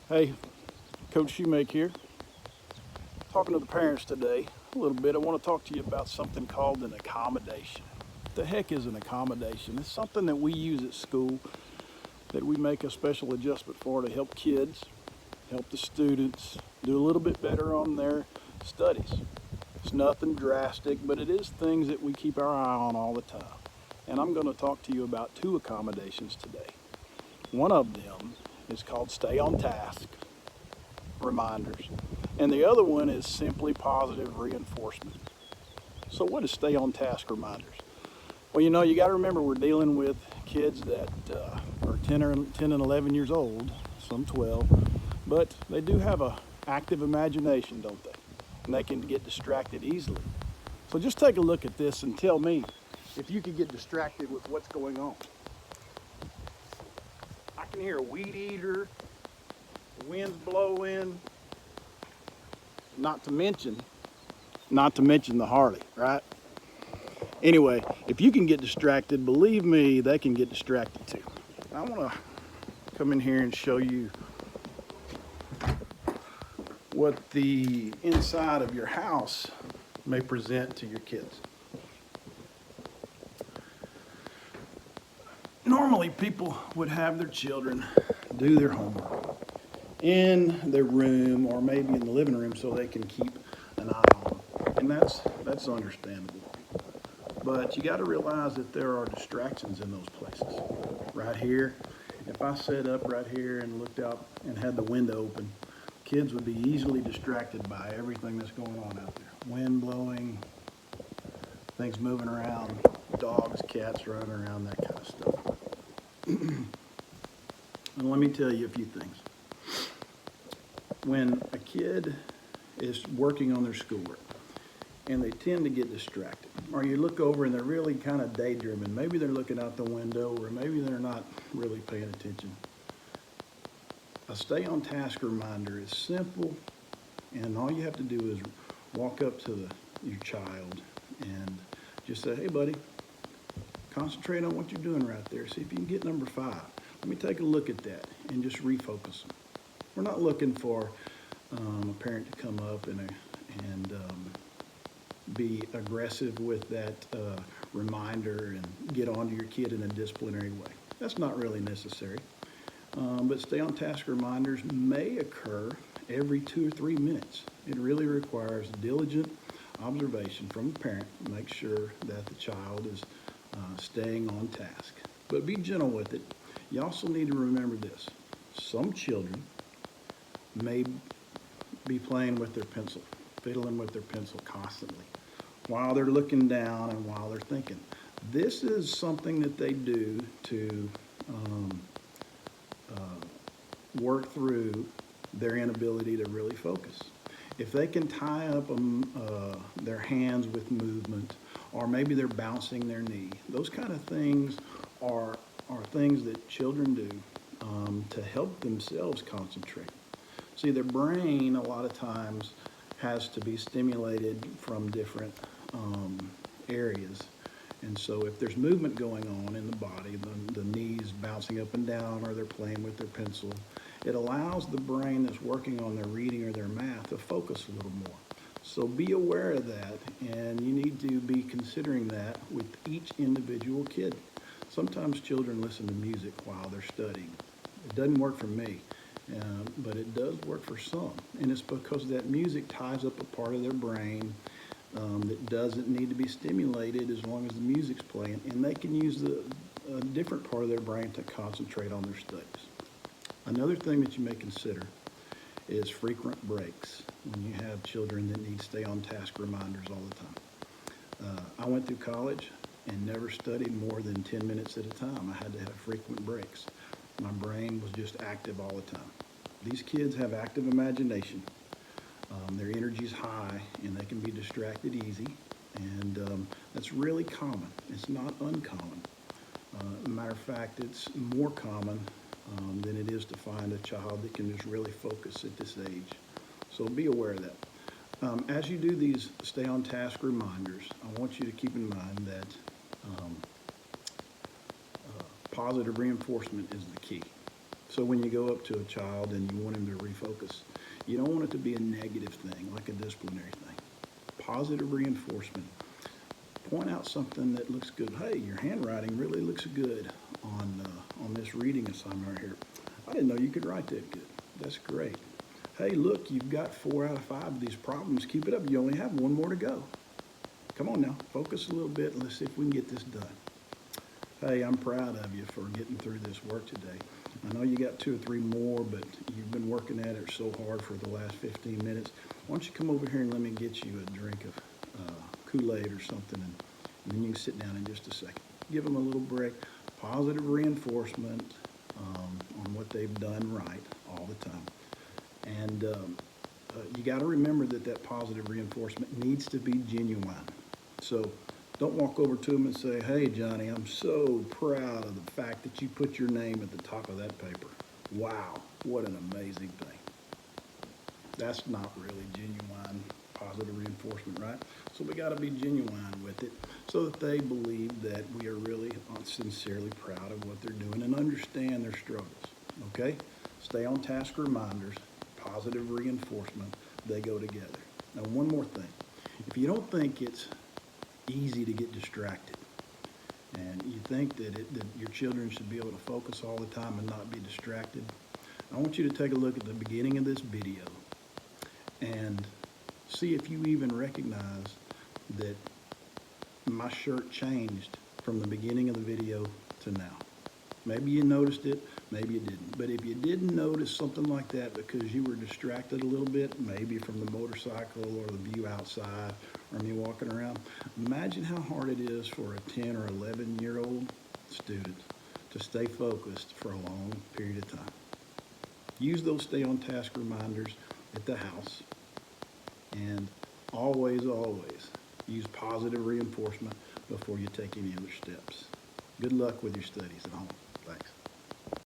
Hey, Coach Shewmake here. Talking to the parents today a little bit. I want to talk to you about something called an accommodation. What the heck is an accommodation? It's something that we use at school that we make a special adjustment for to help kids, help the students do a little bit better on their studies. It's nothing drastic, but it is things that we keep our eye on all the time. And I'm going to talk to you about two accommodations today. One of them is called stay on task reminders, and the other one is simply positive reinforcement. So what is stay on task reminders? Well, you got to remember we're dealing with kids that are 10 and 11 years old, some 12, but they do have a active imagination, don't they? And they can get distracted easily. So just take a look at this and tell me if you could get distracted with what's going on. I can hear a weed eater, the wind's blowing, not to mention the Harley, right? Anyway, if you can get distracted, believe me, they can get distracted too. I want to come in here and show you what the inside of your house may present to your kids. Normally, people would have their children do their homework in their room or maybe in the living room so they can keep an eye on them. And that's understandable. But you got to realize that there are distractions in those places. Right here, if I set up right here and looked out and had the window open, kids would be easily distracted by everything that's going on out there. Wind blowing, things moving around, dogs, cats running around, that kind of stuff. And let me tell you a few things. When a kid is working on their schoolwork and they tend to get distracted, or you look over and they're really kind of daydreaming, maybe they're looking out the window or maybe they're not really paying attention. A stay on task reminder is simple, and all you have to do is walk up to your child and just say, hey buddy, concentrate on what you're doing right there. See if you can get number 5. Let me take a look at that and just refocus them. We're not looking for a parent to come up and be aggressive with that reminder and get onto your kid in a disciplinary way. That's not really necessary. But stay on task reminders may occur every 2 or 3 minutes. It really requires diligent observation from the parent to make sure that the child is staying on task. But be gentle with it. You also need to remember this. Some children may be playing with their pencil, fiddling with their pencil constantly while they're looking down and while they're thinking. This is something that they do to work through their inability to really focus. If they can tie up their hands with movement, or maybe they're bouncing their knee, those kind of things are things that children do to help themselves concentrate. See, their brain a lot of times has to be stimulated from different areas. And so if there's movement going on in the body, the knees bouncing up and down, or they're playing with their pencil, it allows the brain that's working on their reading or their math to focus a little more. So be aware of that, and you need to be considering that with each individual kid. Sometimes children listen to music while they're studying. It doesn't work for me, but it does work for some. And it's because that music ties up a part of their brain that doesn't need to be stimulated as long as the music's playing, and they can use a different part of their brain to concentrate on their studies. Another thing that you may consider is frequent breaks when you have children that need stay on task reminders all the time. I went through college and never studied more than 10 minutes at a time. I had to have frequent breaks. My brain was just active all the time. These kids have active imagination. Their energy's high and they can be distracted easy, and that's really common. It's not uncommon. Matter of fact, it's more common than it is to find a child that can just really focus at this age. So be aware of that. As you do these stay on task reminders, I want you to keep in mind that positive reinforcement is the key. So when you go up to a child and you want him to refocus, you don't want it to be a negative thing, like a disciplinary thing. Positive reinforcement. Point out something that looks good. Hey, your handwriting really looks good on this reading assignment right here. I didn't know you could write that good. That's great. Hey, look, you've got 4 out of 5 of these problems. Keep it up. You only have 1 more to go. Come on now, focus a little bit and let's see if we can get this done. Hey, I'm proud of you for getting through this work today. I know you got 2 or 3 more, but you've been working at it so hard for the last 15 minutes. Why don't you come over here and let me get you a drink of Kool-Aid or something, and then you can sit down in just a second. Give them a little break. Positive reinforcement on what they've done right all the time. And you got to remember that positive reinforcement needs to be genuine. So don't walk over to them and say, hey, Johnny, I'm so proud of the fact that you put your name at the top of that paper. Wow, what an amazing thing. That's not really genuine positive reinforcement, right? So we got to be genuine with it so that they believe that we are really sincerely proud of what they're doing and understand their struggles, okay? Stay on task reminders, positive reinforcement, they go together. Now, one more thing. If you don't think it's easy to get distracted and you think that your children should be able to focus all the time and not be distracted, I want you to take a look at the beginning of this video and see if you even recognize that my shirt changed from the beginning of the video to now. Maybe you noticed it, maybe you didn't. But if you didn't notice something like that because you were distracted a little bit, maybe from the motorcycle or the view outside or me walking around, imagine how hard it is for a 10 or 11-year-old student to stay focused for a long period of time. Use those stay on task reminders at the house, and always use positive reinforcement before you take any other steps. Good luck with your studies at home. Thanks.